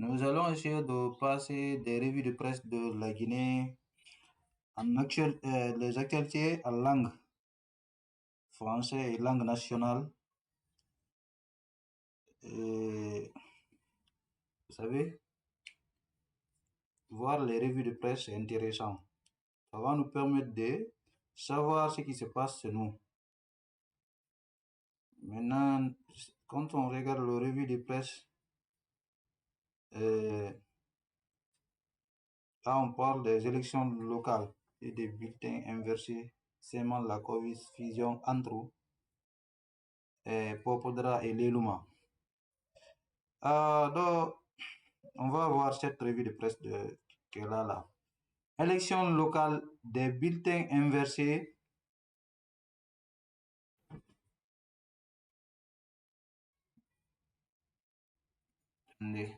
Nous allons essayer de passer des revues de presse de la Guinée les actualités en langue française et langue nationale. Et, vous savez, voir les revues de presse est intéressant. Ça va nous permettre de savoir ce qui se passe chez nous. Maintenant, quand on regarde les revues de presse, là on parle des élections locales et des bulletins inversés, seulement la confusion entre Popodra et Leluma. Donc, on va voir cette revue de presse qui est là. Élection locale des bulletins inversés. Attendez.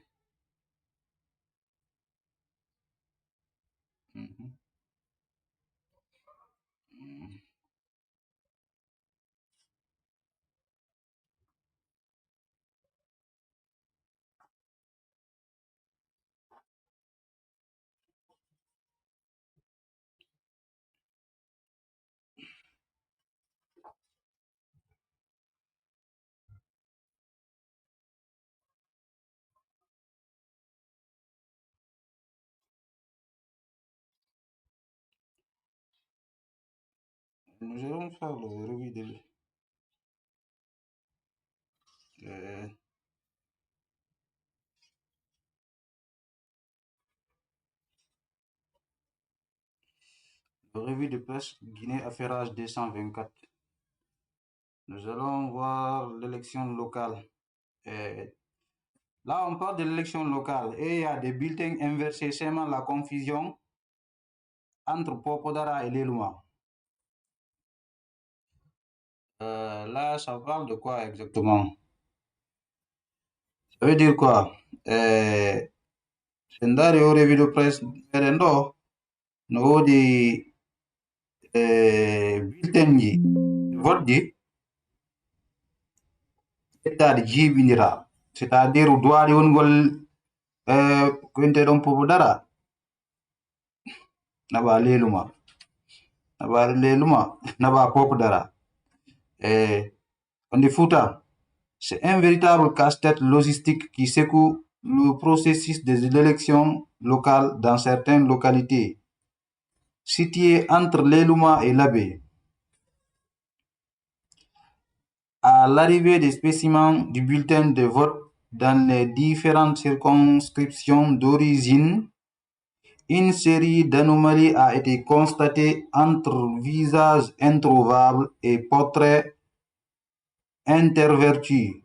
Nous allons faire le revue de presse Guinée Affairage 224. Nous allons voir l'élection locale. Là, on parle de l'élection locale et il y a des bulletins inversés, seulement la confusion entre Popodara et Leluma. Là, ça parle de quoi exactement? Ça veut dire quoi? Sendari o revue de presse meɗen ɗo no woodi bulletin ji vote ji ɓeddade jiiɓidira, c'est à dire duwaɗi wongol ko winteɗon Popodara naɓa Leluma, naɓa Popodara. On dit Fouta, c'est un véritable casse-tête logistique qui secoue le processus des élections locales dans certaines localités situées entre Leluma et Labé. À l'arrivée des spécimens du bulletin de vote dans les différentes circonscriptions d'origine, une série d'anomalies a été constatée entre visages introuvables et portraits intervertis.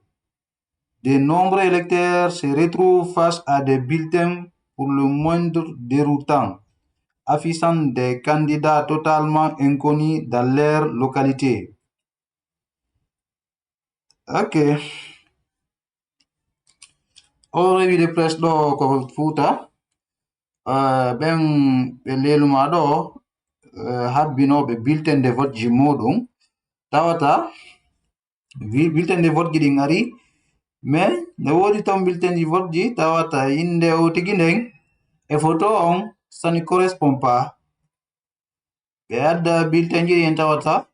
De nombreux électeurs se retrouvent face à des bulletins pour le moindre déroutants, affichant des candidats totalement inconnus dans leur localité. Ok. O revue de presse ɗo ko Fouta, ɓen ɓe Leluma ɗo habbinoɓe bulletin de vote ji muɗum tawata bulletin de vote ji ɗin ari, mais ne woodi ton bulletin ji vote ji tawata inde o tigi nden e photo on ça ne correspond pas. ɓe adda bulletin ji ɗin tawata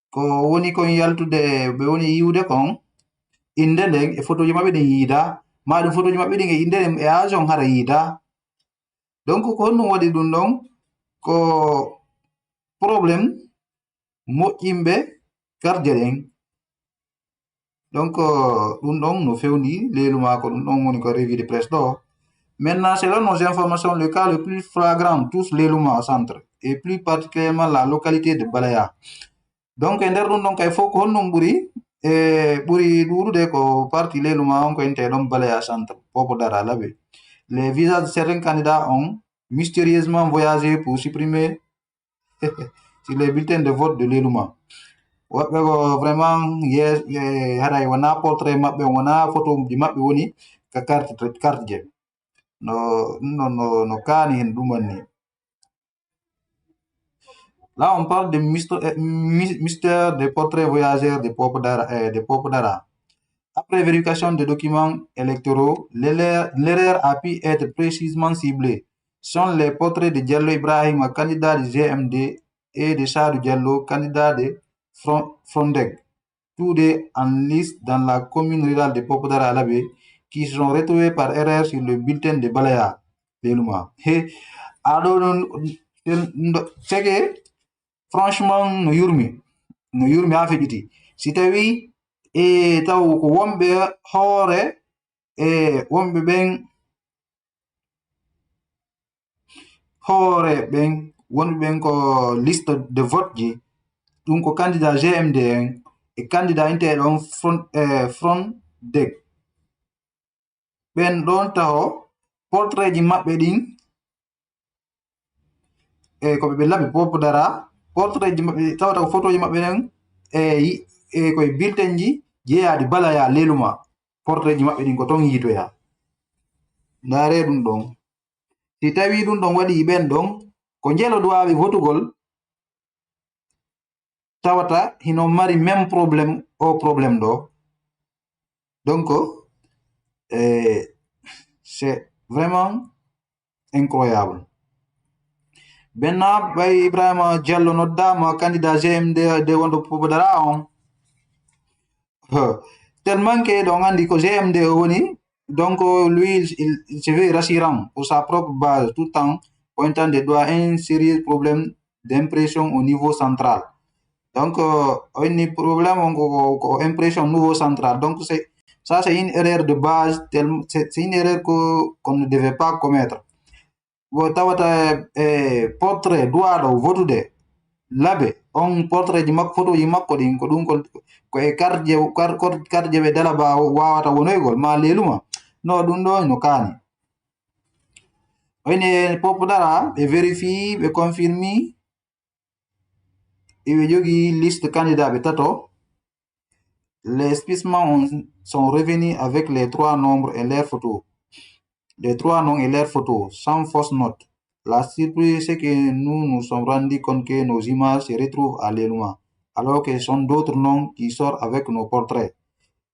ko woni kon yaltude ɓe woni yiwde kon inde nden e photo ji maɓɓe ɗin yiida, maɗum photo ji maɓɓe ɗin e inde nden e age on hara yiida. Donc ko honɗum waɗi ɗum ɗon ko probléme moƴƴinɓe karje ɗen. Donc ɗum ɗon no fewni Leluma ko ɗum ɗon woni ko revue de presse ɗo. Maintenant, selon nos informations, le cas le plus flagrant touche Leluma au centre et plus particulièrement la localité de Balaya. Donc e nder ɗum ɗon kay fof ko honɗum ɓuri ɗuɗude ko parti Leluma on ko enteɗon Balaya centre Popodara Labé. Les visages de certains candidats ont mystérieusement voyagé pour supprimer sur les bulletins de vote de Leluma. Woɓɓe ko vraiment haɗay wona portrait maɓɓe wona photo ji maɓɓe woni ka carte je no kaani hen ɗum wanni. Là, on parle de mystère des portraits voyageurs de Popodara. Après vérification des documents électoraux, l'erreur a pu être précisément ciblée. Sont les portraits de Diallo Ibrahim, candidat du GMD, et de Charles Diallo, candidat de Frondeg, tous deux en liste dans la commune rurale de Popodara Alabé, qui seront retrouvés par erreur sur le bulletin de Balaya. C'est que, franchement, no yurmi ha feƴƴiti. Si tawi taw ko wonɓe hoore wonɓe ɓen wonɓe ɓen ko liste de vote ji ɗum ko candidat GMD en e candidat inteɗon Frondeg ɓen ɗon taho portrait ji maɓɓe ɗin ko ɓe laɓi Popodara portrait ji maɓɓe tawata ko photo ji maɓɓe ɗen koye bulletin ji jeeyaɗi Balaya leluma portrait ji maɓɓe ɗin ko ton yitoya. Ndaare ɗum ɗon si tawi ɗum ɗon waɗi ɓen ɗon ko jelo duwaɓe votugol tawata hino mari même probléme ɗo. Donc c'est vraiment incroyable. Benna ɓay Ibrahima Diallo noddama candidat GMD de wonɗo Popodara on tellement que ɗon andi ko GMD o woni. Donc lui il se veut rassurant pour sa propre base tout en pointant des doigts un sérieux problème d'impression au niveau central. Donc un problème ko impression niveau central. Donc c'est une erreur de base, c'est une erreur qu'on ne devait pas commettre. Bo tawata portrait duwaɗo votude laɓe on portrait ji makko photo ji makko ɗin ko ɗum ko e carte je ɓe dalaba wawata wonoygol ma leluma no ɗum ɗo no kaani. Oyne Popodara ɓe vérifie ɓe confirmi eɓe jogi liste candidat ɓe tato. Les spécimens sont revenus avec les trois nombres et leurs photos. Les trois noms et leurs photos, sans fausse note. La surprise, c'est que nous nous sommes rendus compte que nos images se retrouvent à l'Eluma, alors que ce sont d'autres noms qui sortent avec nos portraits.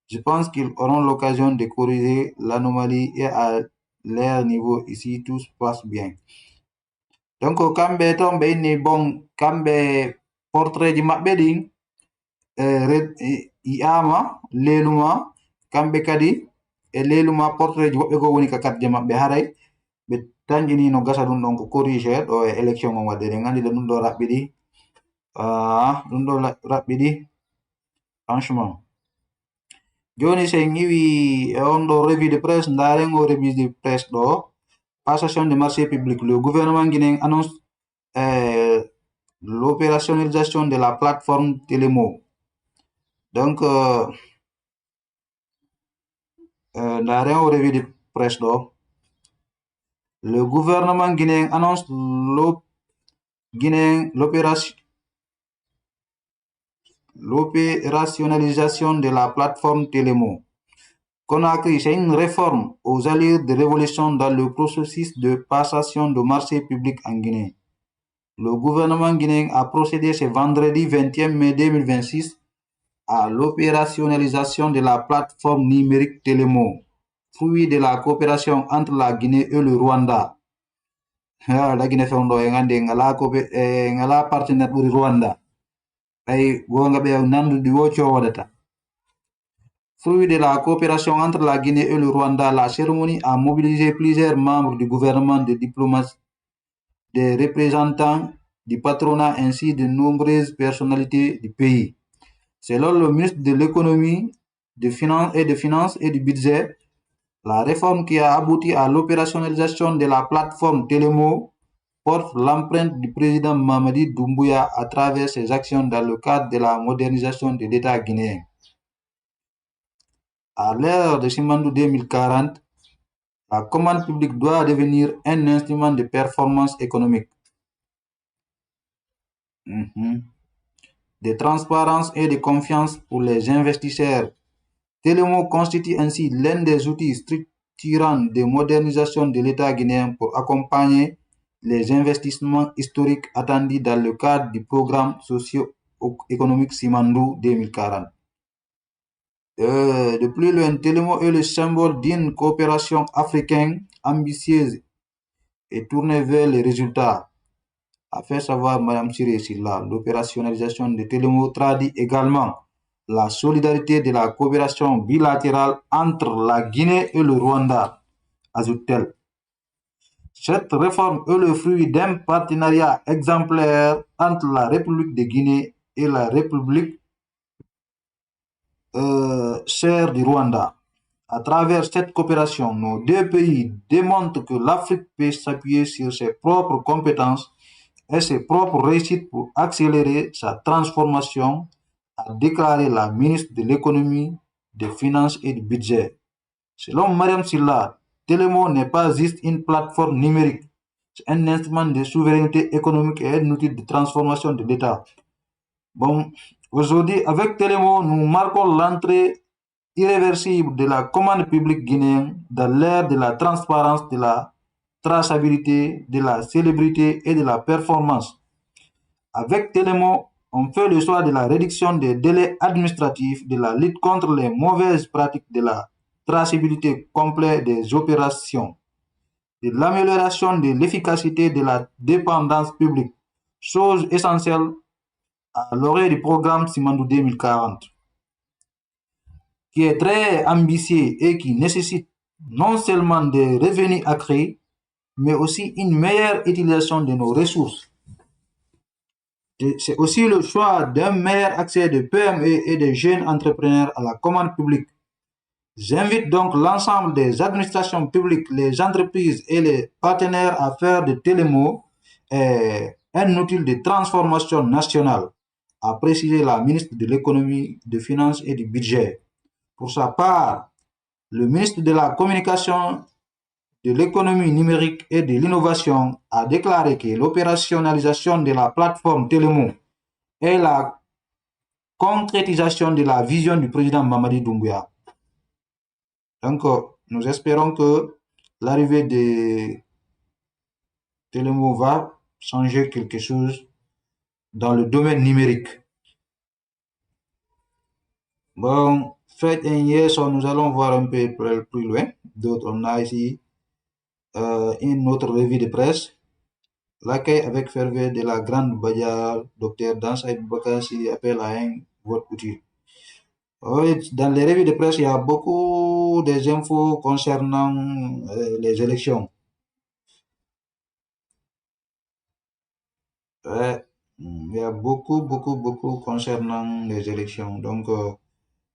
Je pense qu'ils auront l'occasion de corriger l'anomalie et à leur niveau ici, tout se passe bien. Donc, kamɓe ton ɓe inni bon kamɓe portrait ji maɓɓe ɗin yi'ama leluma kamɓe kadi e leluma portrait ji woɓɓe go woni ka carte maɓɓe haray ɓe tanƴini no gasa ɗum ɗon ko corrigé ɗo e élection on wadde ɗen andi ɗum ɗo raɓɓiɗi franchement. Joni sen iwi e on ɗo revue de presse ndaren o revue de presse ɗo passation de marché public. Le gouvernement guinéen annonce l'opérationnalisation de la plateforme Télémo. Donc ndaren o revue de presse ɗo. Le gouvernement guinéen annonce l'opérationnalisation de la plateforme Télémo. Conakry, c'est une réforme aux allures de révolution dans le processus de passation de marché public en Guinée. Le gouvernement guinéen a procédé ce vendredi 21 mai 2026 à l'opérationnalisation de la plateforme numérique Télémo, fruit de la coopération entre la Guinée et le Rwanda. La Guinée fait ngala partenaire ɓuri Rwanda ay gonga ɓe nanduɗi wo cowoɗata. Fruit de la coopération entre la Guinée et le Rwanda, la cérémonie a mobilisé plusieurs membres du gouvernement, des diplomates, des représentants du patronat ainsi de nombreuses personnalités du pays. Selon le ministre de l'économie, des finances et du budget, la réforme qui a abouti à l'opérationnalisation de la plateforme Télémo porte l'empreinte du président Mamadi Doumbouya à travers ses actions dans le cadre de la modernisation de l'État guinéen. À l'ère de Simandou 2040, la commande publique doit devenir un instrument de performance économique, de transparence et de confiance pour les investisseurs. Télémo constitue ainsi l'un des outils structurants de modernisation de l'État guinéen pour accompagner les investissements historiques attendus dans le cadre du programme socio-économique Simandou 2040. De plus loin, Télémo est le symbole d'une coopération africaine ambitieuse et tournée vers les résultats. A fait savoir Mme Siré Silla, l'opérationnalisation de Télémo traduit également la solidarité de la coopération bilatérale entre la Guinée et le Rwanda, ajoute-t-elle. Cette réforme est le fruit d'un partenariat exemplaire entre la République de Guinée et la République sœur du Rwanda. À travers cette coopération, nos deux pays démontrent que l'Afrique peut s'appuyer sur ses propres compétences et ses propres réussites pour accélérer sa transformation, a déclaré la ministre de l'Économie, des Finances et du Budget. Selon Mariam Silla, Télémo n'est pas juste une plateforme numérique, c'est un instrument de souveraineté économique et un outil de transformation de l'État. Bon, aujourd'hui, avec Télémo, nous marquons l'entrée irréversible de la commande publique guinéenne dans l'ère de la transparence, de la traçabilité, de la célébrité et de la performance. Avec Télémo, on fait le choix de la réduction des délais administratifs, de la lutte contre les mauvaises pratiques, de la traçabilité complète des opérations, de l'amélioration de l'efficacité de la dépendance publique, chose essentielle à l'orée du programme Simandou 2040, qui est très ambitieux et qui nécessite non seulement des revenus accrus, mais aussi une meilleure utilisation de nos ressources. C'est aussi le choix d'un meilleur accès de PME et de jeunes entrepreneurs à la commande publique. J'invite donc l'ensemble des administrations publiques, les entreprises et les partenaires à faire de Télémo un outil de transformation nationale, a précisé la ministre de l'Économie, des Finances et du Budget. Pour sa part, le ministre de la Communication, de l'Économie numérique et de l'Innovation a déclaré que l'opérationnalisation de la plateforme Télémo est la concrétisation de la vision du président Mamadi Doumbouya. Donc, nous espérons que l'arrivée de Télémo va changer quelque chose dans le domaine numérique. Bon, faites un yes, nous allons voir un peu plus loin. D'autres, on a ici une autre revue de presse. L'accueil avec ferveur de la grande Badiar, Dr Dansaï Bakassi, appelle à un vote utile. Oui, dans les revues de presse, il y a beaucoup des infos concernant les élections. Ouais, il y a beaucoup concernant les élections. Donc,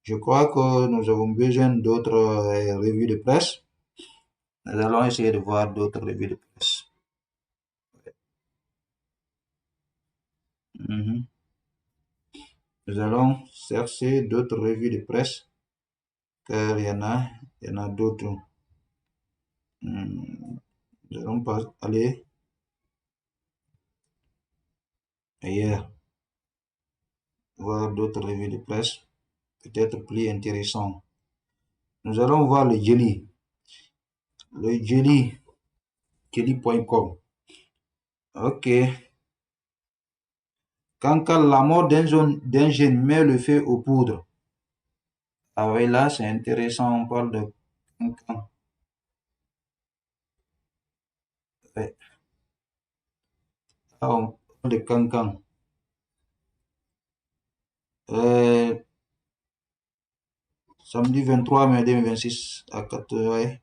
je crois que nous avons besoin d'autres revues de presse. Nous allons essayer de voir d'autres revues de presse. Nous allons chercher d'autres revues de presse, car il y en a d'autres. Nous allons pas aller ailleurs, voir d'autres revues de presse, peut-être plus intéressants. Nous allons voir le Jelly. Le jelly.com. Ok. Quand la mort d'un jeune met le feu aux poudres. Ah oui, là, c'est intéressant, on parle de Cancan. Ouais. Ah, on parle de Cancan. Samedi 23 mai 2026 à 4h. Ouais.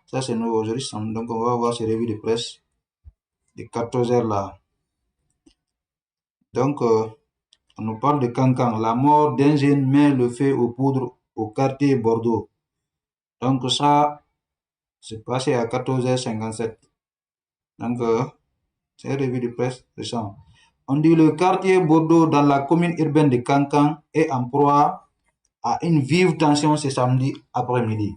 Ça, c'est nouveau aujourd'hui. Donc, on va voir ces revues de presse de 14h là. Donc, on nous parle de Cancan. La mort d'un jeune met le feu aux poudres au quartier Bordeaux. Donc, ça, c'est passé à 14h57. Donc, c'est une revue de presse récente. On dit le quartier Bordeaux dans la commune urbaine de Cancan est en proie à une vive tension ce samedi après-midi.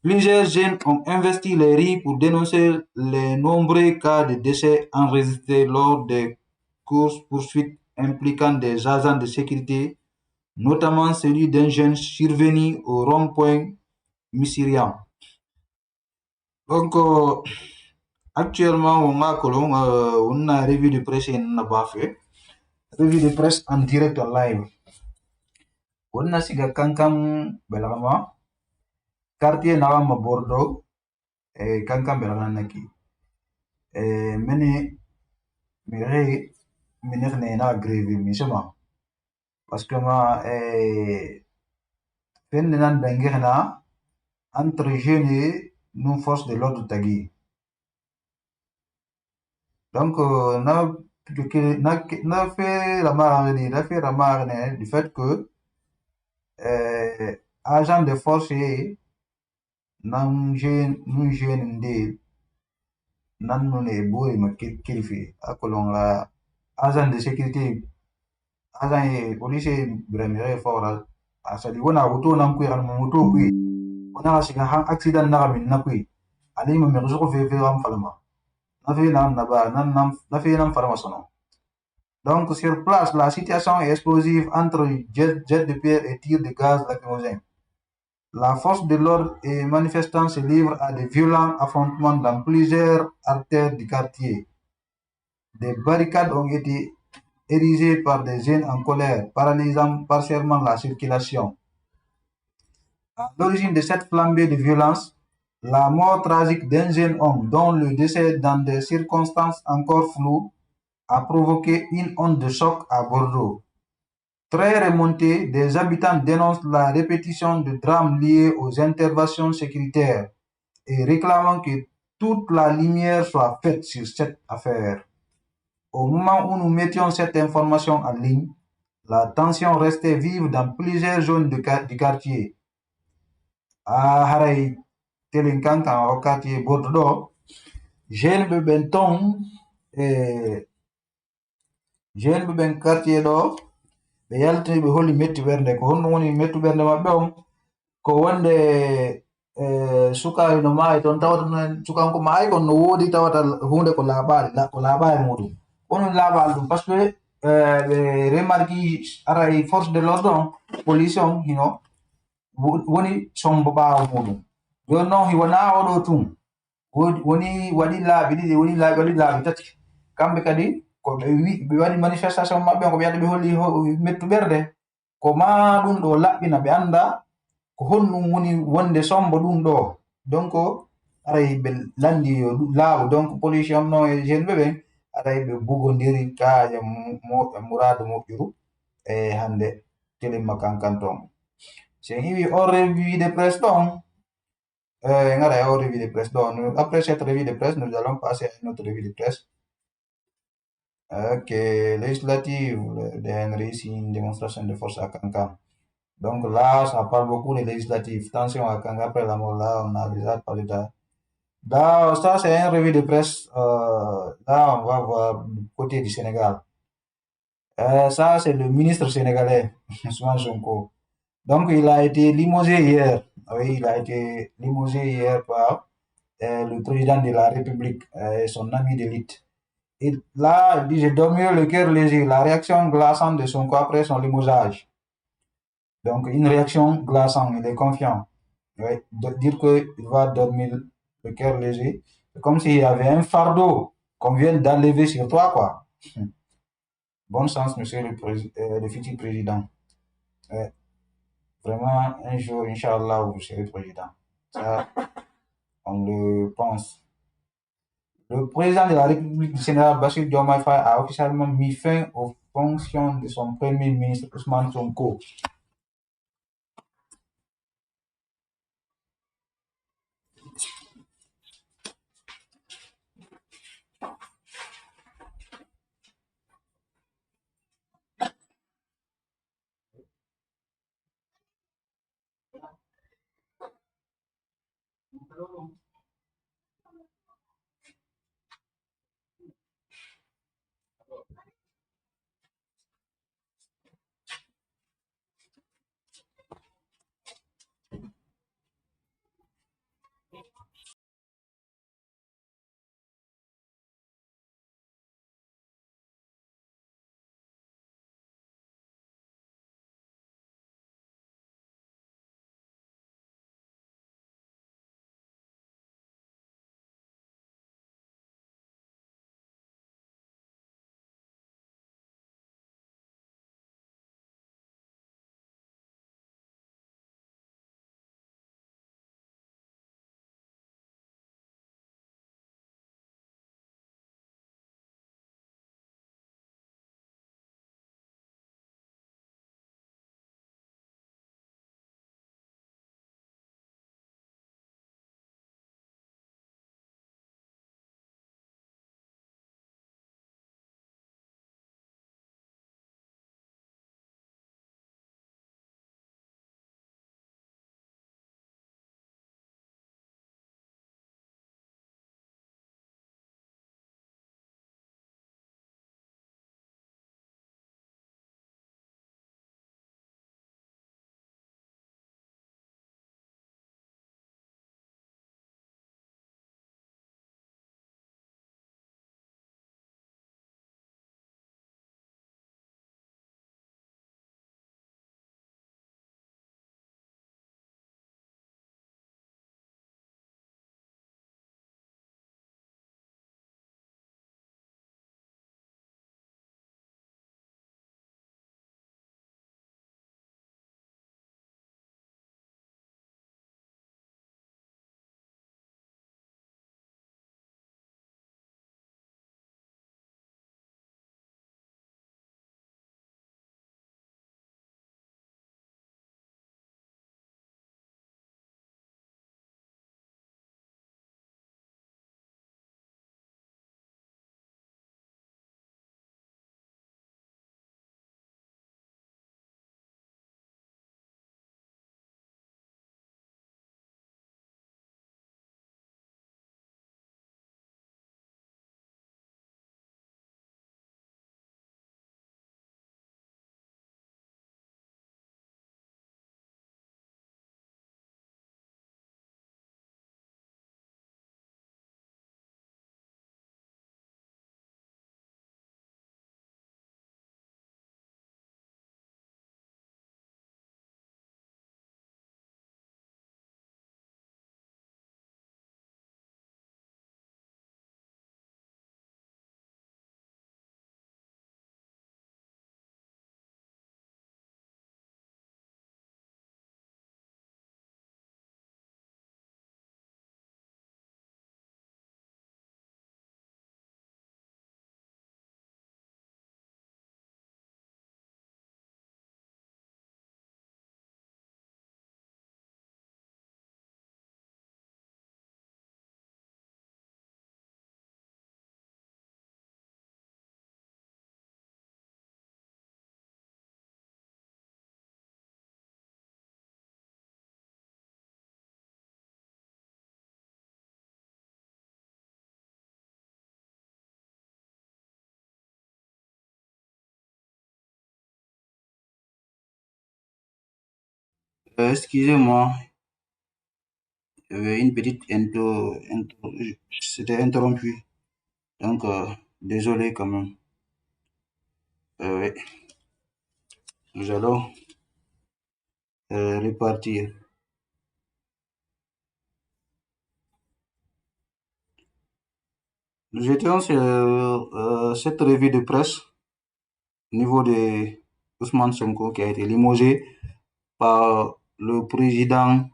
Plusieurs jeunes ont investi les rues pour dénoncer les nombreux cas de décès enregistrés lors des courses-poursuites impliquant des agents de sécurité, notamment celui d'un jeune survenu au rond-point Missiriam. Donc, actuellement, on a une revue de presse revue de presse en direct en live. wonna siga kankan belagama quartier nagama Bordeaux kankan belagana naki meni mire minirne na greve misema parce que ma fenne nan bengirna entre jeunes et nous force de l'ordre tagi donc na fait remarque du fait que agent de force nan jeune nde nan nune bori ma kilifi akolonga agent de sécurité agent police bramire fora asali wona wuto nan kuy ran wuto kuy wona siga han accident na min na kuy ali ma mi ko fe am falma na fe nam na ba na fe nam farma sono. Donc sur place la situation est explosive entre jet de pierre et tir de gaz lacrymogène. La force de l'ordre et manifestants se livrent à de violents affrontements dans plusieurs artères du quartier. Des barricades ont été érigées par des jeunes en colère, paralysant partiellement la circulation. À l'origine de cette flambée de violence, la mort tragique d'un jeune homme dont le décès dans des circonstances encore floues a provoqué une onde de choc à Bordeaux. Très remontés, des habitants dénoncent la répétition de drames liés aux interventions sécuritaires et réclamant que toute la lumière soit faite sur cette affaire. Au moment où nous mettions cette information en ligne, la tension restait vive dans plusieurs zones du quartier. À Haray, Telinkankan, au quartier Bordeaux, jeune de Benton, jeune de quartier d'or, ɓe yaltini ɓe holli metti ɓernde ko honno woni mettu ɓernde maɓɓe on ko wonde sukaɓe no maayi toon tawata sukanko maayi kon no woodi tawata hunde ko laaɓaali muɗum woni laaɓaali ɗum par ce que ɓe remarqui aray force de l'ordre on police on hino woni sombo ɓaawo muɗum joni noon wona oɗo tun woni waɗi laaɓi ɗiɗi woni waɗi laaɓi tati kamɓe kadi ko ɓe waɗi manifestation maɓɓe ko ɓe yaɗa ɓe holli mettu ɓerde ko ma ɗum ɗo laɓɓina ɓe anda ko honɗum woni wonde sombo ɗum ɗo donc aray ɓe landi laaɓu donc pollution no e jeune ɓe ɓen aray ɓe bugodiri kaaje mouradu moƴƴuru e hande telemma kankan ton sen iwi on revue de presse ɗon ngara e on revue de presse ɗon après cette revue de presse nous allons passer à une autre revue de presse. Ok, législative, DN réussit une démonstration de force à Kankan. Donc là, ça parle beaucoup des législatives. Attention à Kankan, après la mort, là, on a déjà parlé de là. Ça, c'est un revue de presse. Là, on va voir du côté du Sénégal. Ça, c'est le ministre sénégalais, Ousmane Sonko. Donc, il a été limogé hier. Oui, il a été limogé hier par le président de la République et son ami d'élite. Et là, il dit, j'ai dormi le cœur léger. La réaction glaçante de Sonko après son limogeage. Donc, une réaction glaçante, il est confiant. Oui, dire qu'il va dormir le cœur léger. C'est comme s'il y avait un fardeau qu'on vient d'enlever sur toi, quoi. Bonne chance, monsieur le futur président. Vraiment, un jour, Inch'Allah, vous serez président. Ça, on le pense. Le président de la République du Sénégal, Bassirou Diomaye Faye, a officiellement mis fin aux fonctions de son premier ministre Ousmane Sonko. Excusez-moi, une petite c'était interrompu. Donc, désolé quand même. Oui, nous allons repartir. Nous étions sur cette revue de presse au niveau de Ousmane Sonko qui a été limogé par le président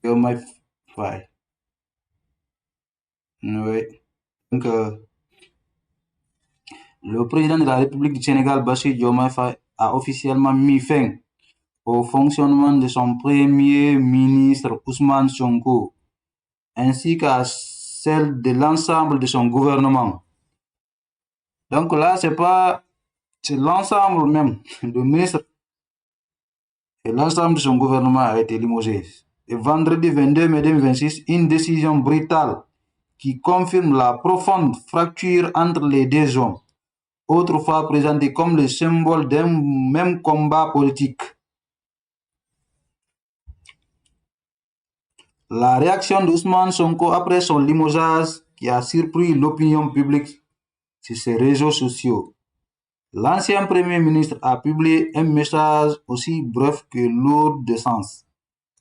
Diomaye Faye. Oui. Donc, le président de la République du Sénégal, Bassirou Diomaye Faye, a officiellement mis fin au fonctionnement de son premier ministre Ousmane Sonko, ainsi qu'à celle de l'ensemble de son gouvernement. Donc là, c'est l'ensemble même du ministre et l'ensemble de son gouvernement a été limogé. Et vendredi 22 mai 2026, une décision brutale qui confirme la profonde fracture entre les deux hommes, autrefois présenté comme le symbole d'un même combat politique. La réaction d'Ousmane Sonko après son limogeage qui a surpris l'opinion publique sur ses réseaux sociaux. L'ancien Premier ministre a publié un message aussi bref que lourd de sens.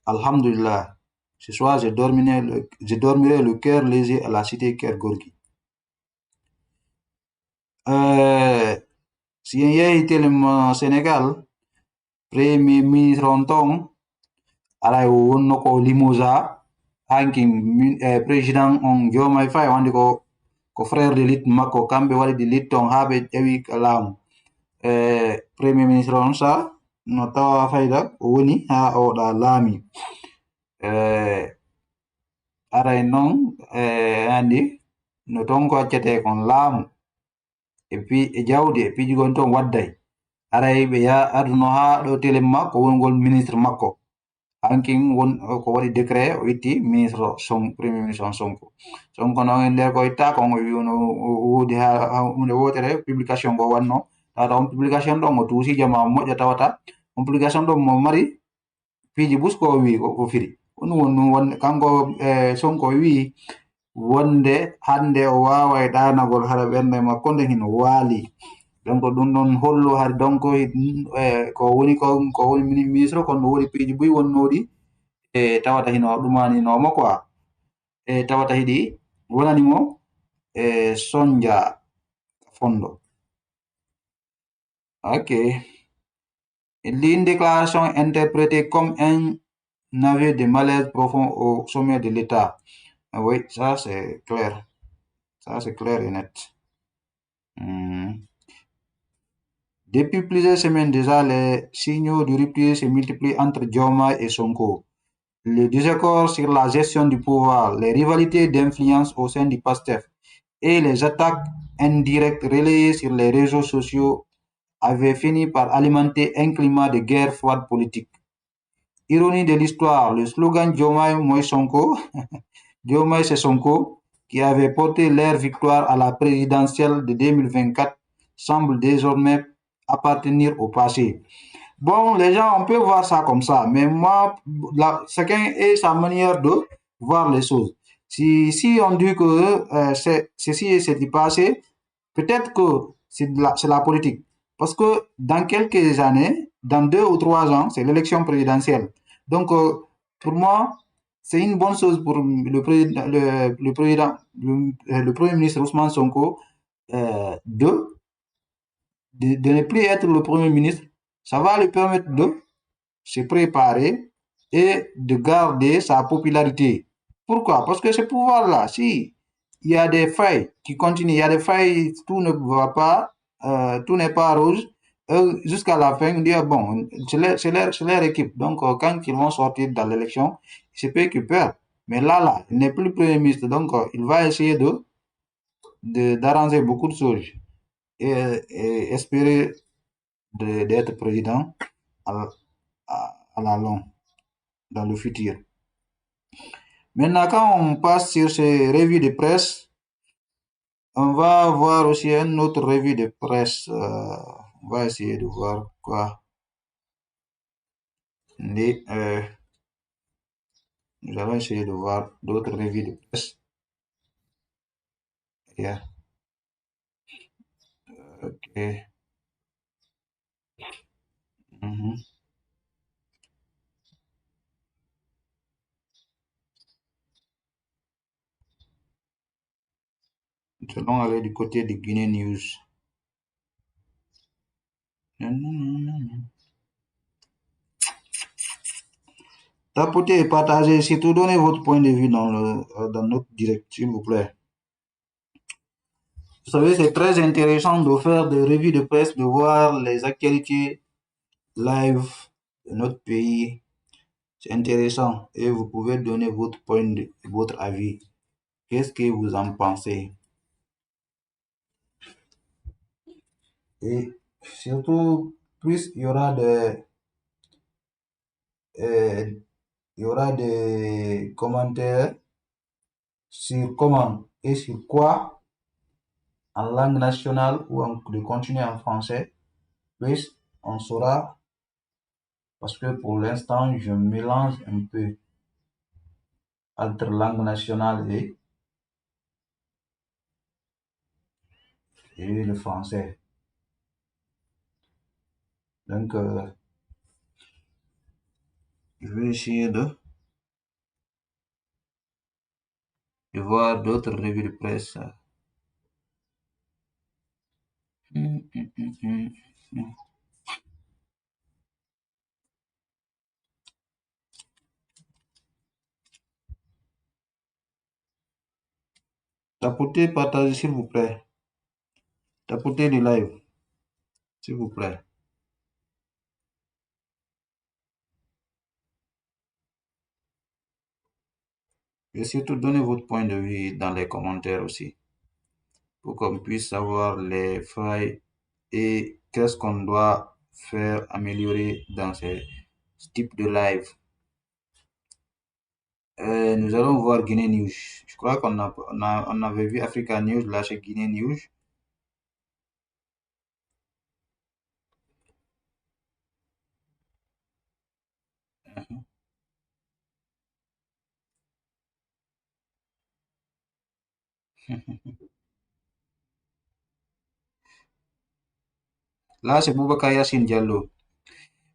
Alhamdulillah, ce soir je dormirai le cœur léger à la cité Kergorgi. Si il y a été le Sénégal, Premier ministre Ontong, ala wonno ko limoja hankin président on Diomaye Faye wandi ko frère de lit makko kamɓe waɗi de lit ton ha ɓe ƴewi laamu premier ministre on sa no tawa fayda o woni ha oɗa laami aray noon andi no ton ko accete kon laamu e jawdi e pijigon ton wadday aray ɓe ya aduno ha ɗo téléma ko wongol ministre makko hankin won ko waɗi décret o itti ministre premier ministre on Sonko noon e nder ko itta kon o wi o woodi ha hunde wotere publication ngo wanno tawata on publication ɗon o tuusi jama moƴƴa tawata on publication ɗon mo mari piiji bus ko wi ko firi ɗum won kanko Sonko wi wonde hande o wawa e ɗanagol hara ɓernde makko nde hino waali donc ɗum ɗon hollo har donc ko woni ministre kono woodi piiji buyi wonnoɗi e tawata hino ɗumaninomo quoi e tawata hiɗi wonanimo sonja fondo. Ok. Une déclaration interprétée comme un aveu de malaise profond au sommet de l'État. Oui, ça c'est clair. Ça c'est clair et net. Depuis plusieurs semaines déjà, les signaux de rupture se multiplient entre Diomaye et Sonko. Le désaccord sur la gestion du pouvoir, les rivalités d'influence au sein du PASTEF et les attaques indirectes relayées sur les réseaux sociaux avaient fini par alimenter un climat de guerre froide politique. Ironie de l'histoire, le slogan Diomaye Moi Sonko, Diomaye c'est Sonko, qui avait porté leur victoire à la présidentielle de 2024, semble désormais appartenir au passé. Bon, les gens, on peut voir ça comme ça, mais moi, chacun a sa manière de voir les choses. Si on dit que ceci c'est du passé, peut-être que c'est la politique. Parce que dans quelques années, dans 2 ou 3 ans, c'est l'élection présidentielle. Donc, pour moi, c'est une bonne chose pour le Premier ministre Ousmane Sonko de ne plus être le Premier ministre. Ça va lui permettre de se préparer et de garder sa popularité. Pourquoi? Parce que ce pouvoir-là, si il y a des failles qui continuent, il y a des failles, tout ne va pas, tout n'est pas rouge, jusqu'à la fin, on dit, bon, c'est leur équipe. Donc, quand ils vont sortir dans l'élection, c'est peu qu'ils perdent. Mais là, il n'est plus Premier ministre. Donc, il va essayer d'arranger beaucoup de choses et espérer d'être président à la longue, dans le futur. Maintenant, quand on passe sur ces revues de presse, on va voir aussi une autre revue de presse. On va essayer de voir quoi. Nous allons essayer de voir d'autres revues de presse. Yeah. Ok. Mhm. Nous allons aller du côté de Guinée News. Tapotez et partagez, surtout donnez votre point de vue dans notre direct, s'il vous plaît. Vous savez, c'est très intéressant de faire des revues de presse, de voir les actualités live de notre pays. C'est intéressant et vous pouvez donner votre avis. Qu'est-ce que vous en pensez? Et surtout, plus euh, il y aura des commentaires sur comment et sur quoi en langue nationale ou de continuer en français, plus on saura, parce que pour l'instant, je mélange un peu entre langue nationale et le français. Donc, je vais essayer de voir d'autres revues de presse. Tapotez, partagez, s'il vous plaît. Tapotez le live, s'il vous plaît. Et surtout, donnez votre point de vue dans les commentaires aussi, pour qu'on puisse savoir les failles et qu'est-ce qu'on doit faire améliorer dans ce type de live. Nous allons voir Guinée News. Je crois on avait vu Africa News, là c'est Guinée News. Là c'est Boubacar Yassine Diallo.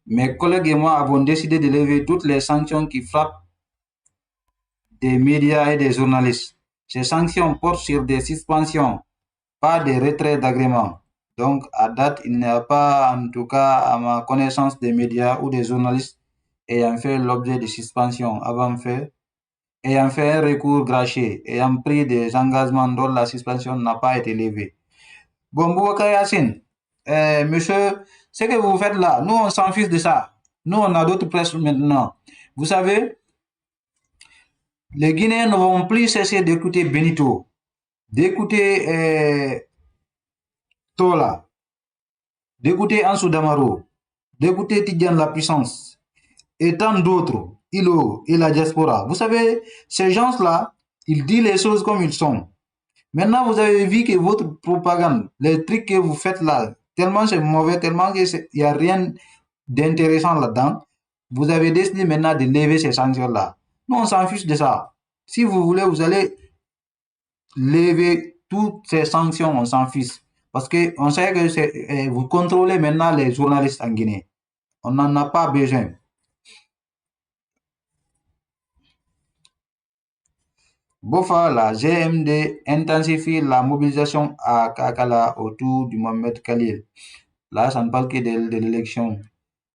Mes collègues et moi avons décidé de lever toutes les sanctions qui frappent des médias et des journalistes. Ces sanctions portent sur des suspensions, pas des retraits d'agrément. Donc, à date, il n'y a pas, en tout cas, à ma connaissance, des médias ou des journalistes ayant fait l'objet de suspension ayant fait un recours gâché, ayant pris des engagements dont la suspension n'a pas été levée. Bon, Boubacar Yassine, monsieur, ce que vous faites là, nous, on s'en fiche de ça. Nous, on a d'autres presses maintenant. Vous savez, les Guinéens ne vont plus cesser d'écouter Benito, d'écouter Tola, d'écouter Ansou Damaro, d'écouter Tidjan la puissance et tant d'autres, Ilo et la diaspora. Vous savez, ces gens-là, ils disent les choses comme ils sont. Maintenant, vous avez vu que votre propagande, les trucs que vous faites là, tellement c'est mauvais, tellement qu'il n'y a rien d'intéressant là-dedans, vous avez décidé maintenant de lever ces sanctions-là. Nous, on s'en fiche de ça. Si vous voulez, vous allez lever toutes ces sanctions, on s'en fiche. Parce qu'on sait que vous contrôlez maintenant les journalistes en Guinée. On n'en a pas besoin. Bofa, la GMD intensifie la mobilisation à Kakala autour du Mohamed Khalil. Là, ça ne parle que de l'élection.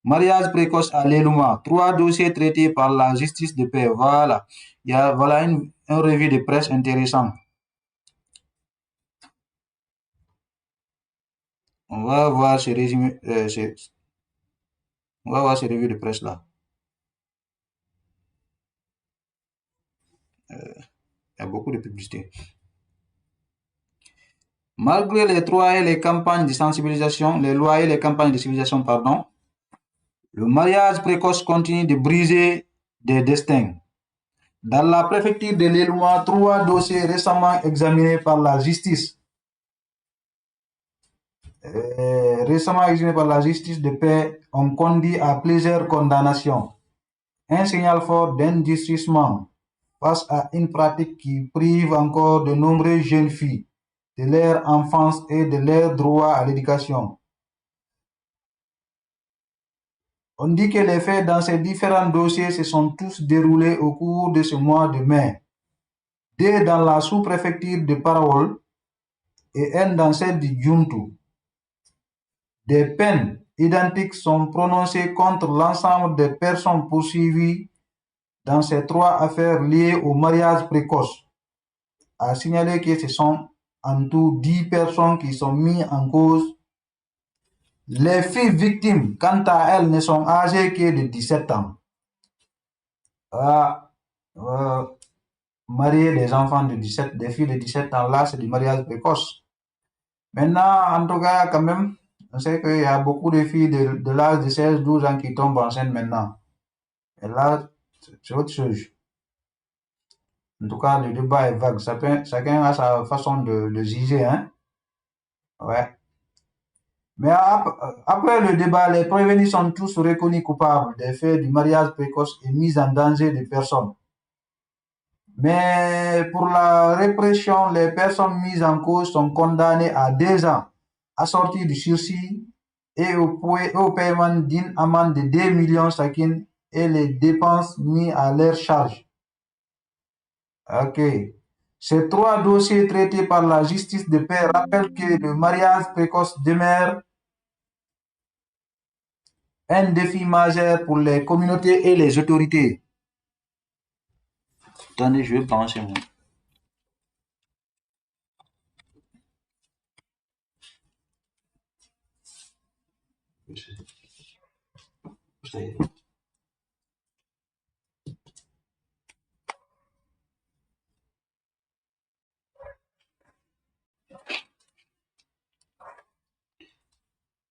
Mariage précoce à l'Elouma. 3 dossiers traités par la justice de paix. Voilà. Voilà un revue de presse intéressant. On va voir ce résumé, on va voir ces revues de presse là. Il y a beaucoup de publicité. Malgré les lois et les campagnes de sensibilisation, pardon, le mariage précoce continue de briser des destins. Dans la préfecture de l'Elouma, 3 dossiers récemment examinés par la justice de paix ont conduit à plusieurs condamnations. un signal fort d'indécision face à une pratique qui prive encore de nombreuses jeunes filles de leur enfance et de leur droit à l'éducation. On dit que les faits dans ces différents dossiers se sont tous déroulés au cours de ce mois de mai. Deux dans la sous-préfecture de Parawol et un dans celle de Djuntu. Des peines identiques sont prononcées contre l'ensemble des personnes poursuivies dans ces trois affaires liées au mariage précoce. À signaler que ce sont en tout 10 personnes qui sont mises en cause. Les filles victimes, quant à elles, ne sont âgées que de 17 ans. Marier des enfants de 17, des filles de 17 ans, là, c'est du mariage précoce. Maintenant, en tout cas, quand même, on sait qu'il y a beaucoup de filles de l'âge de 16-12 ans qui tombent enceintes maintenant. Et là, c'est autre chose. En tout cas, le débat est vague. Chacun a sa façon de juger, hein. Ouais. Mais après le débat, les prévenus sont tous reconnus coupables des faits du mariage précoce et mise en danger des personnes. Mais pour la répression, les personnes mises en cause sont condamnées à 2 ans assortis du sursis et au paiement d'une amende de 2 millions chacune et les dépenses mises à leur charge. Ok. Ces 3 dossiers traités par la justice de paix rappellent que le mariage précoce demeure un défi majeur pour les communautés et les autorités. Attendez, je vais penser moi.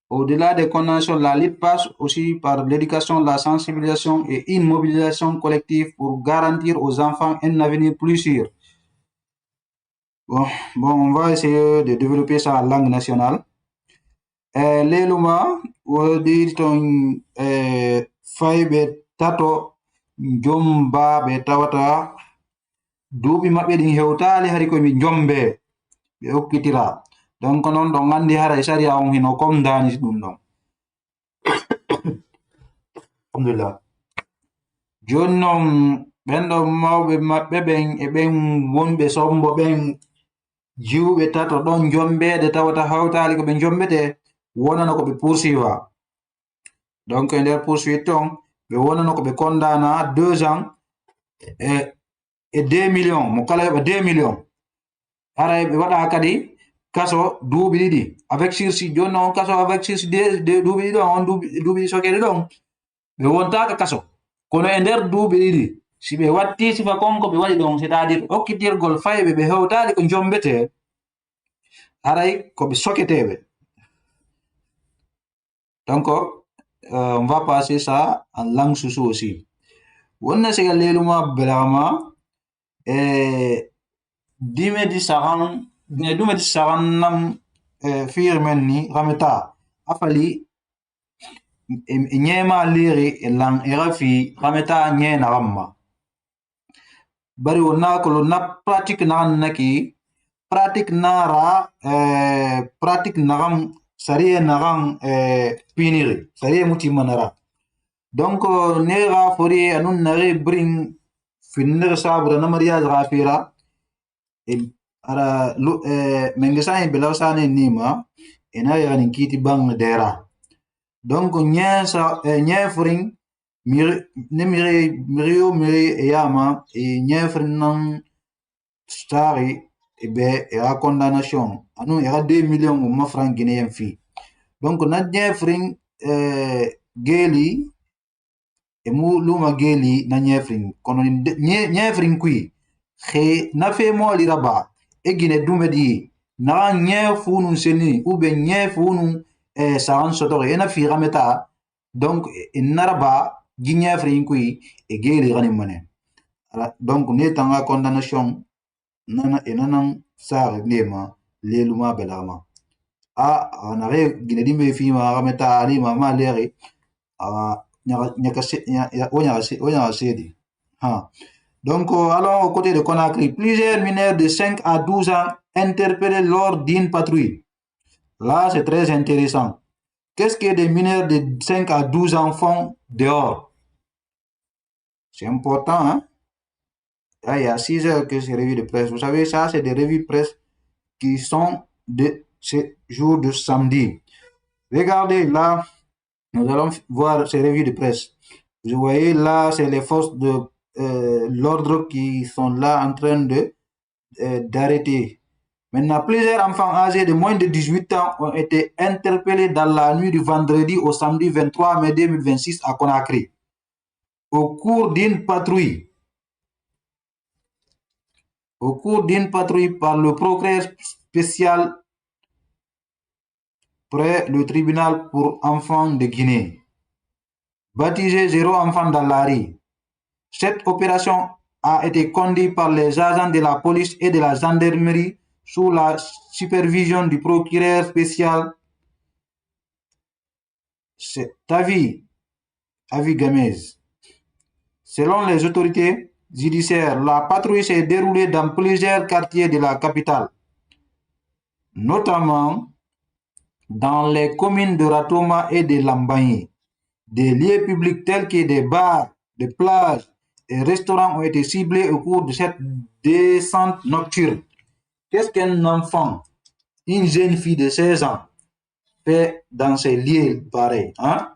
Au-delà des condamnations, la lutte passe aussi par l'éducation, la sensibilisation et une mobilisation collective pour garantir aux enfants un avenir plus sûr. Bon, on va essayer de développer ça en langue nationale. Leluma, wadi ton faybe tato jomba be tawata duuɓi maɓɓe ɗin hewtali hari koye mi jombe ɓe hokkitira donc noon ɗon andi haray saria on hino comme dani ɗum ɗon alhamdulillah joni noon ɓenɗo mawɓe maɓɓe ɓen e ɓen wonɓe sombo ɓen jiwɓe tato ɗon jombede tawata hawtali koɓe jombete wonano koɓe poursuiva donc e nder poursuite ton ɓe wonano koɓe condamna 2 ans e 2 millions mo kala heɓa 2 millions haray ɓe waɗa kadi kaso duuɓi ɗiɗi avec sursis joni noon kaso avec sursis duuɓi ɗiɗi on duuɓi ɗi sokede ɗon ɓe wontaka kaso kono e nder duuɓi ɗiɗi si ɓe watti sifa konko ɓe waɗi ɗon c'est à dire hokkitirgol fayɓe ɓe hewtali ko jombete haray koɓe soketeɓe. Donc on va passer ça en langue sousou aussi. Wonna sega leluma belama dume di saran nam firmen ni rameta afali nyema liri lang erafi rameta nyena ramma bari wonna ko na pratique nan naki pratique nara pratique nagam sariye nagam piniri sariye muti manara donc nera fori anun nare bring finir sabra na mariage rafira ara mengesani belawsani nima ena yani kiti bang dera donc nyefring miri yama e nyefring nan stari ebe era condamnation anu era 2 millions ma franc guinéen fi donc na nyefring geli e mu luma geli na nyefring kono nyefring kui xe na fe mo li raba e gine dumedi na nyefunu seni ou be nyefunu saran sotore ena fi rameta donc naraba nyefring kui e geli gani mané donc ne tanga condamnation nana enanan sar nema leluma belama anare gine dimbe fi ma rameta ali ma leri Donc, allons aux côtés de Conakry. Plusieurs mineurs de 5 à 12 ans interpellés lors d'une patrouille. Là, c'est très intéressant. Qu'est-ce que des mineurs de 5 à 12 ans font dehors? C'est important, hein? Là, il y a 6 heures que c'est revues de presse. Vous savez, ça, c'est des revues de presse qui sont de ces jours de samedi. Regardez, là, nous allons voir ces revues de presse. Vous voyez, là, c'est les forces de l'ordre qui sont là en train d'arrêter. Maintenant, plusieurs enfants âgés de moins de 18 ans ont été interpellés dans la nuit du vendredi au samedi 23 mai 2026 à Conakry. Au cours d'une patrouille par le procureur spécial près le tribunal pour enfants de Guinée, baptisé Zéro enfant dans la rue. Cette opération a été conduite par les agents de la police et de la gendarmerie sous la supervision du procureur spécial. C'est Avi Gamez. Selon les autorités judiciaires, la patrouille s'est déroulée dans plusieurs quartiers de la capitale, notamment dans les communes de Ratoma et de Lambaye. Des lieux publics tels que des bars, des plages et restaurants ont été ciblés au cours de cette descente nocturne. Qu'est-ce qu'un enfant, une jeune fille de 16 ans, fait dans ces lieux pareils, hein?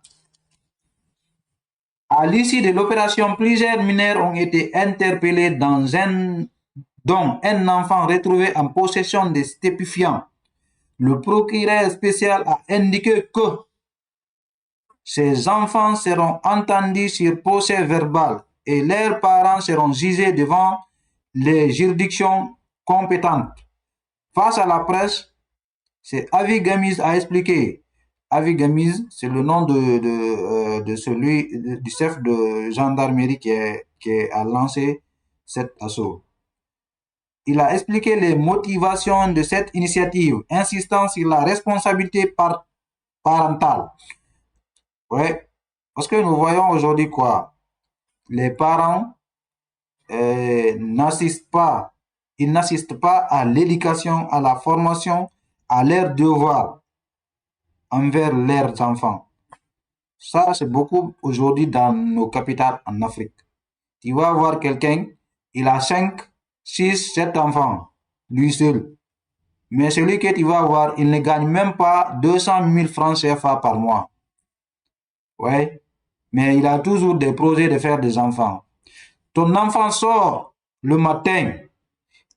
À l'issue de l'opération, plusieurs mineurs ont été interpellés dont un enfant retrouvé en possession de stupéfiants. Le procureur spécial a indiqué que ces enfants seront entendus sur procès verbal et leurs parents seront jugés devant les juridictions compétentes. Face à la presse, c'est Avi Gamiz a expliqué. Avi Gamiz, c'est le nom du chef de gendarmerie qui a lancé cet assaut. Il a expliqué les motivations de cette initiative, insistant sur la responsabilité parentale. Ouais, parce que nous voyons aujourd'hui quoi? Les parents n'assistent pas à l'éducation, à la formation, à leurs devoirs envers leurs enfants. Ça, c'est beaucoup aujourd'hui dans nos capitales en Afrique. Tu vas voir quelqu'un, il a 5, 6, 7 enfants, lui seul. Mais celui que tu vas voir, il ne gagne même pas 200 000 francs CFA par mois. Ouais, mais il a toujours des projets de faire des enfants. Ton enfant sort le matin,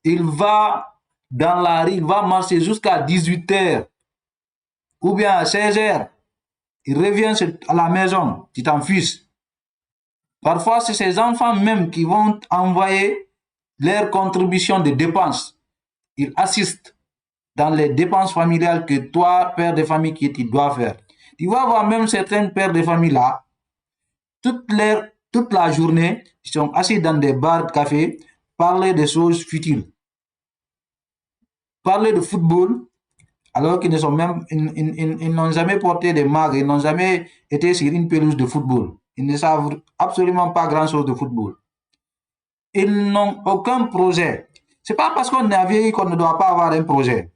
il va dans la rue, il va marcher jusqu'à 18 h ou bien à 16 h. Il revient à la maison, tu t'en fiches. Parfois, c'est ces enfants même qui vont envoyer leur contribution de dépenses. Ils assistent dans les dépenses familiales que toi, père de famille, que tu dois faire. Tu vas voir même certains pères de famille là, toute la journée, ils sont assis dans des bars de café, parler de choses futiles. Parler de football, alors qu'ils ne sont même, ils n'ont jamais porté des mags, ils n'ont jamais été sur une pelouse de football. Ils ne savent absolument pas grand-chose de football. Ils n'ont aucun projet. C'est pas parce qu'on est vieilli qu'on ne doit pas avoir un projet.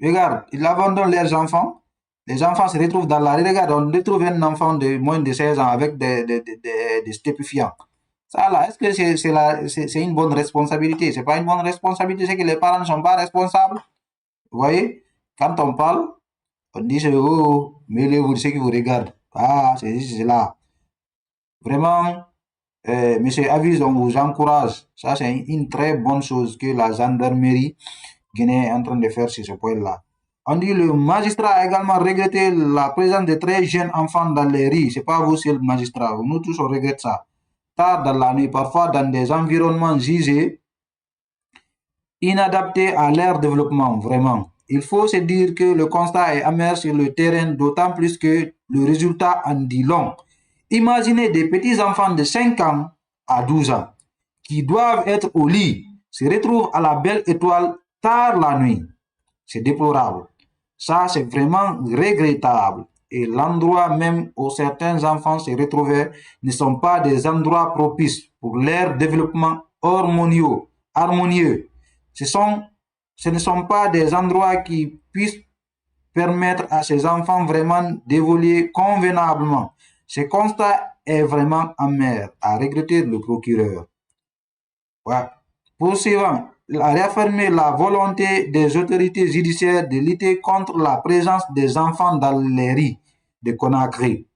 Regarde, ils abandonnent leurs enfants. Les enfants se retrouvent dans la rue. Regarde, on retrouve un enfant de moins de 16 ans avec des stupéfiants. Ça là, est-ce que c'est une bonne responsabilité? C'est pas une bonne responsabilité, c'est que les parents ne sont pas responsables. Vous voyez, quand on parle, on dit oh, mêlez-vous de ceux qui vous regardent. Ah, c'est là. Vraiment, monsieur Aviz, on vous encourage. Ça, c'est une très bonne chose que la gendarmerie guinéenne est en train de faire sur ce point-là. On dit le magistrat a également regretté la présence de très jeunes enfants dans les rues. C'est pas vous seul magistrat. Nous tous on regrette ça. Tard dans la nuit, parfois dans des environnements jugés inadaptés à leur développement, vraiment. Il faut se dire que le constat est amer sur le terrain, d'autant plus que le résultat en dit long. Imaginez des petits enfants de 5 ans à 12 ans qui doivent être au lit, se retrouvent à la belle étoile tard la nuit. C'est déplorable. Ça, c'est vraiment regrettable. et l'endroit même où certains enfants se retrouvaient ne sont pas des endroits propices pour leur développement harmonieux. Ce ne sont pas des endroits qui puissent permettre à ces enfants vraiment d'évoluer convenablement. Ce constat est vraiment amer, a regretté le procureur. Ouais. Poursuivant, il a réaffirmé la volonté des autorités judiciaires de lutter contre la présence des enfants dans les rues de Conakry.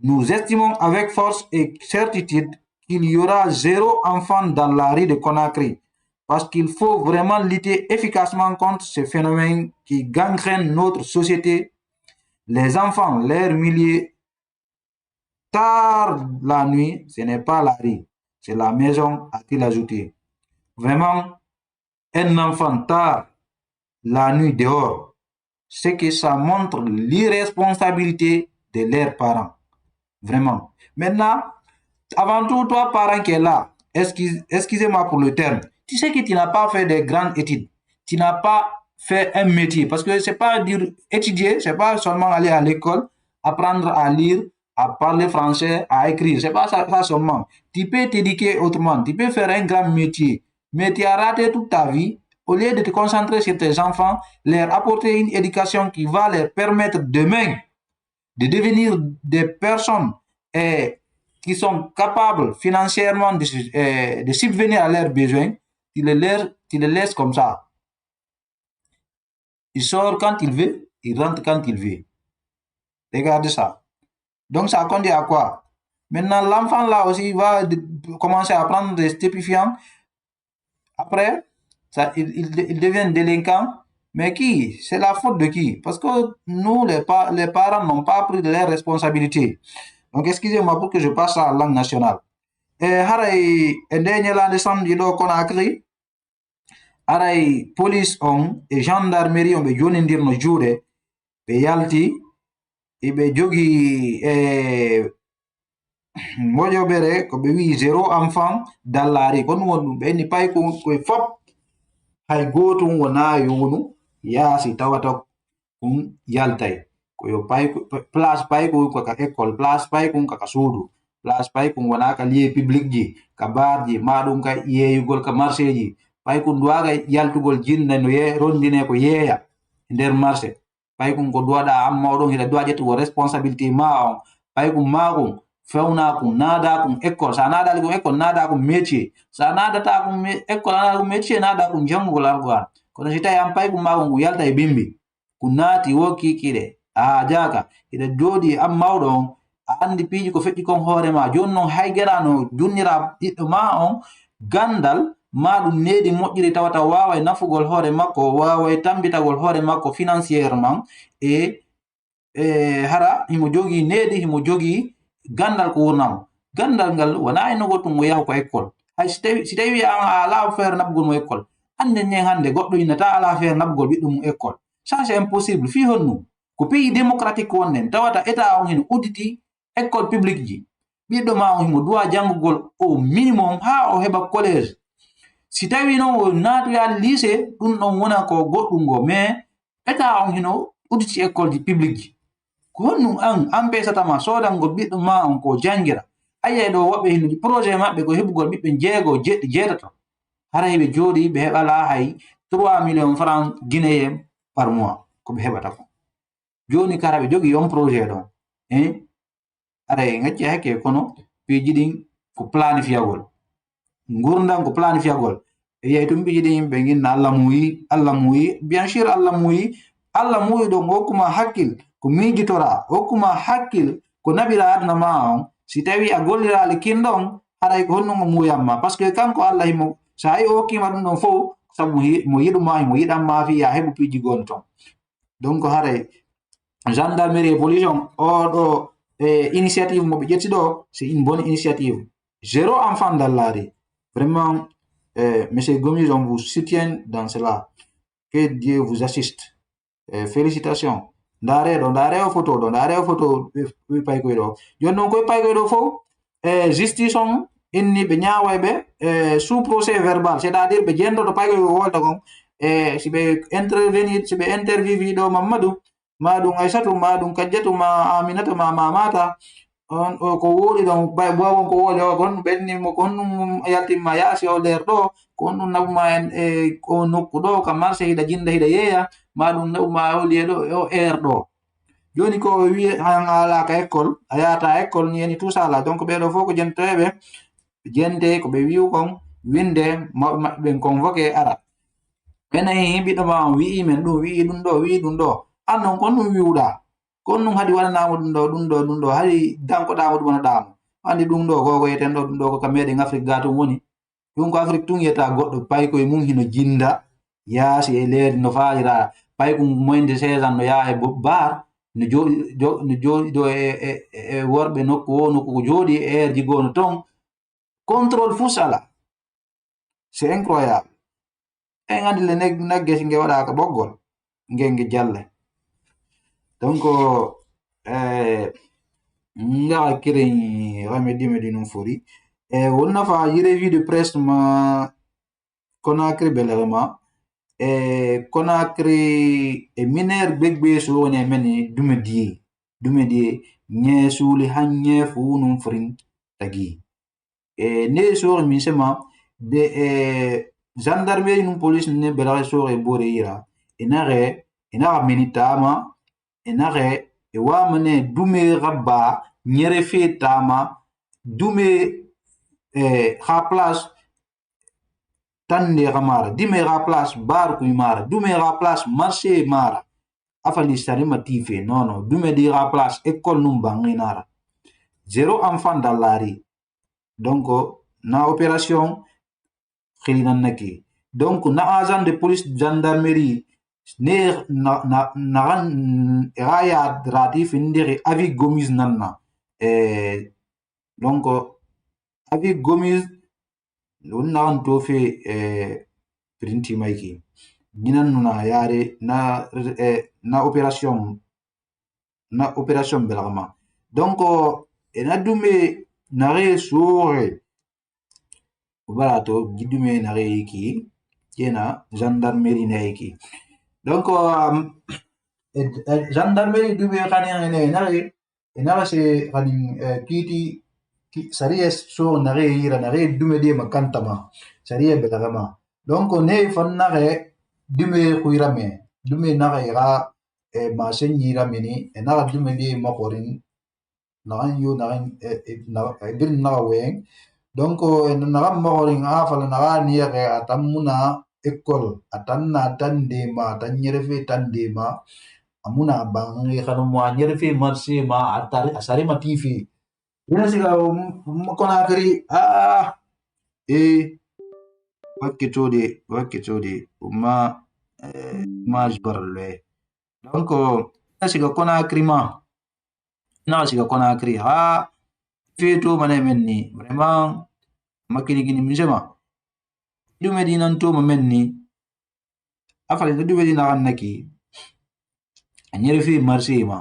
Nous estimons avec force et certitude qu'il y aura 0 enfant dans la rue de Conakry, parce qu'il faut vraiment lutter efficacement contre ce phénomène qui gangrène notre société. Les enfants, leurs milliers, tard la nuit, ce n'est pas la rue, c'est la maison, a-t-il ajouté. Vraiment, un enfant tard la nuit dehors, c'est que ça montre l'irresponsabilité de leurs parents. Vraiment. Maintenant, avant tout, toi, parent qui est là, excusez-moi pour le terme, tu sais que tu n'as pas fait des grandes études, tu n'as pas fait un métier, parce que c'est pas dire étudier, c'est pas seulement aller à l'école, apprendre à lire, à parler français, à écrire, c'est pas ça seulement. Tu peux t'éduquer autrement, tu peux faire un grand métier, mais tu as raté toute ta vie. Au lieu de te concentrer sur tes enfants, leur apporter une éducation qui va leur permettre demain de devenir des personnes qui sont capables financièrement de subvenir à leurs besoins, tu les laisses comme ça. Il sort quand il veut, il rentre quand il veut. Regardez ça. Donc ça conduit à quoi? Maintenant, l'enfant là aussi va commencer à prendre des stupéfiants. Après, il devient délinquant. Mais qui? C'est la faute de qui? Parce que nous, les parents, n'ont pas pris de leurs responsabilités. Donc, excusez-moi pour que je passe à la langue nationale. Haray, dernier land descend du Conakry. Haray, police on et gendarmerie on be jonindir no juude be yalti e be jogi moƴoɓere ko ɓe wi 0 enfant dallari kon won ɗum ɓe ni pay koye fop hay goto wona yonu yaasi tawata kum yaltay koyo place pay ko kaka école place pay kum kaka suudu place pay kum wona ka lieu public ji ka barji maɗum ka yeeyugol ka marché ji pay kum duwaga yaltugol jinne no rondine ko yeeya e nder marché pay kum ko duwaɗa an mawɗon hiɗa duwa ƴettugo responsabilité ma on pay kum makum fewna kum naada kum école sa naadali kum école naada kum métier sa naadata kum école naada kum métier naada kum janngugol alquran kono si tawi an pay kum makum ngu yalta e bimbi ko naati wo kikiɗe a jaka hiɗa jooɗi an mawɗo on a andi piiji ko feƴƴi kon hoorema joni noon hay gerano junnira ɓiɗɗo ma on gandal ma ɗum needi moƴƴiri tawata wawa nafugol hoore makko wawa tambitagol hoore makko financièrement e hara himo jogii needi himo jogii gandal ko wurnamo gandal ngal wona enogo tum o yaha ko école hay si tawi an a ala feere naɓugol mo école hande nden hande goɗɗo innata ala feere naɓugol ɓiɗɗo mum école ça c'est impossible fi honnu ko pays démocratique wonnen tawata état on heno udditi école publique ji ɓiɗɗo ma on himo duwa janngugol au minimum ha o heɓa collège si tawi noon o naatoya lycée ɗum ɗon wona ko goɗɗum go mais état on hino udditi école ji publique ji ko honnu an pesatama sodangol ɓiɗɗo ma on ko jangira ayiyay ɗo woɓɓe hinoji projet maɓɓe ko heɓugol ɓiɓɓe jeeɗato hara heɓe jooɗi ɓe heɓala hay 3 millions francs guinéen par mois ko ɓe heɓata ko joni kara ɓe jogii on projet ɗon ara e gacci hakke kono piiji ɗin ko planifiyagol gurdan ko planifiyagol e yiyay to piiji ɗin yimɓe ginna allah muuyi bien sûr allah muuyi ɗon hokkuma hakkil ko miijitora hokkuma hakkil ko naɓira aduna ma on si tawi a gollirali kinɗon haray ko honnugo muuyamma par ce que kanko allah himo so hay o hokkima ɗum ɗon fof sabu mo yiɗuma himo yiɗanma fi ya heɓu piiji gonɗo ton donc haray gendarmerie et police on oɗo initiative mo ɓe ƴetti ɗo c'est une bonne initiative 0 enfant dallari vraiment monsieur Gomis on vous soutient dans cela que Dieu vous assiste félicitations ndare o photo ɓe paykoye ɗo joni noon koye paykoye ɗo fof justice on inni ɓe ñaaway ɓe sous procès verbal c'est à dire ɓe jendoto paykoye ko wolta kon si ɓe intervivi ɗo Mamadou maɗum Aisatu maɗum Kajjatu ma Aminata ma Mamata on ko woɗi ɗon bawon ko woɗi o gon ɓennimo ko honnum yaltinma yaasi o nder ɗo ko honnum nabuma en o nokku ɗo ka marché hiɗa jinda hiɗa yeeya maɗum nabuma o liye ɗo o ɗo joni ko wi han alaka école a yahata école ni eni tout ça là donc ɓeɗo fof ko jentoɓe jente ko ɓe wiw kon winde mawɓe maɓɓe ɓen convoqué ara ɓenayi ɓiɗɗo ma wi'i men ɗum wi'i ɗum ɗo an non kon ɗum wiwɗa kon ɗum haɗi waɗanamo ɗum ɗo haɗi dankoɗamo ɗum wanoɗamo andi ɗum ɗo koko yeten ɗo ɗum ɗo ko ka meɗen Afrique ga tun woni ɗum ko Afrique tun yetta goɗɗo payi koye mum hino jinda yaasi e leydi no faalira payi ko moyde 16 ans no yaha e bar no jooɗi ɗo e worɓe nokku o nokku ko jooɗi e air ji gono ton contrôle fuu sala c'est incroyable en andi le nagge si nge waɗaka ɓoggol nge jalle donc ngaha kiren remédie num fori won nafa yi revue de presse ma Conakry belerema Conakry e miner begbe so woni e men dumedie ñeesuli han ñeefu num forin tagi ne sore min sema de gendarmerie num police ne belare sore bore yira inaga menitama inare e wamane dume rabba ñere fe tama dume ha place tande mara dime ha place bar ku mara dume ha place marché mara afali sarima tife non dume di ha place école num banginara zéro enfant dans la rue donc na opération khilinan naki donc na agent de police gendarmerie ne na raya ratif ndiri avis gomis nanna donc avis gomis won nagan to fe printi maiki ginan nuna yare na opération belama donc ena dume nare sore barato gidume nare yiki kena gendarmerie na yiki donc gendarmerie dume khani nare se khani kiti sariya so nare yira nare dume de makantama sariya belagama donc ne fannare dume khuirame dume nare ra ma senyira mini nare dume de makorin naran yo naran bin nara weng donc naran makorin afala nara niere atamuna école atanna tandema tanyerefe tandema amuna bangi khanu mo anyerefe marché ma atari asari matifi ina siga Conakry wakkitode ma jbarle donc ina siga Conakry ma na siga Conakry ha feto mane menni vraiment makini gini misema dume di nan to menni afale dume di na naki anyerefe marché ma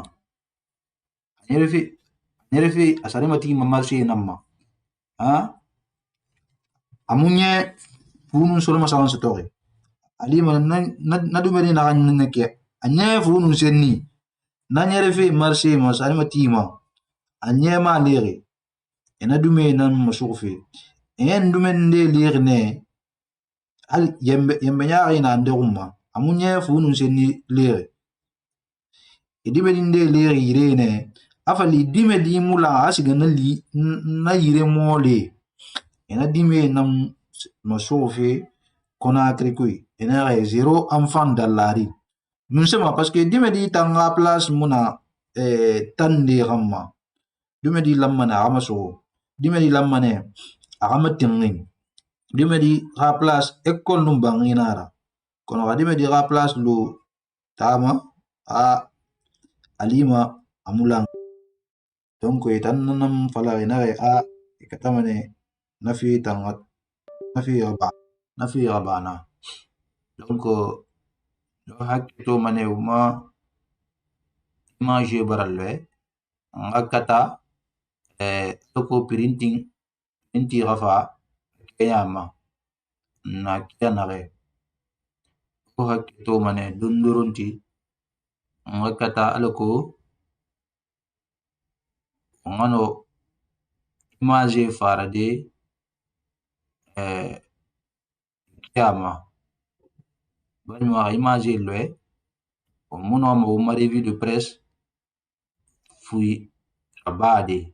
anyerefe asari mati ma marché namma amunye funun solo masawan story alima na dume di na naki anye funun senni na nyerefe marché ma asari mati ma anye ma lere ena dume nan masufi en dume nde lere ne al yembe nyaari na nderumma amunye funun senni lere idime nde lere yire ne afali dime di mula asiga na yire mole ena dime nam masufi Conakry kui ena re zéro enfant dans la rue nous sommes parce que dime di tanga place muna tande ramma dime di lamana amaso dime di lamane agamatingin dime di ra place école num banginara kono dime di ra place lu tama alima amulang donc tan nam fala inare ikatamane nafi tangat nafi rabana donc hakito mane ma je baralwe ngakata toko printing inti rafa kayama na kianare ko hakito mane dunduronti Ngakata alako ngano image farade kiyama banywa image lwe muno mo mari revue de presse fui abade.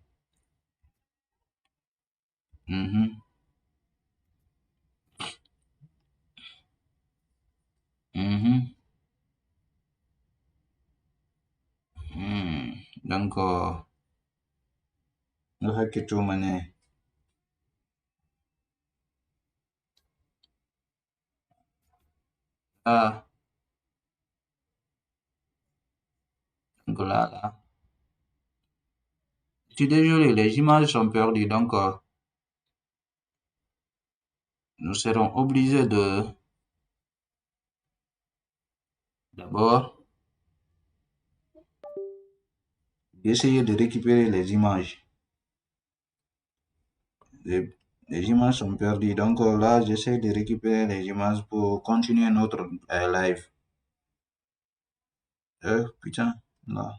Donc no hakketo mane donc là je suis désolé, les images sont perdues, donc nous serons obligés de d'abord d'essayer de récupérer les images. Les images sont perdues, donc là j'essaie de récupérer les images pour continuer notre live. Putain, là.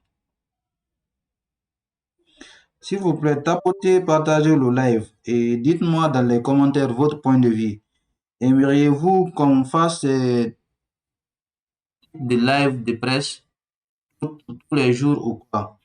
S'il vous plaît, tapotez, partagez le live et dites-moi dans les commentaires votre point de vue. Aimeriez-vous qu'on fasse des lives de presse tous les jours ou quoi?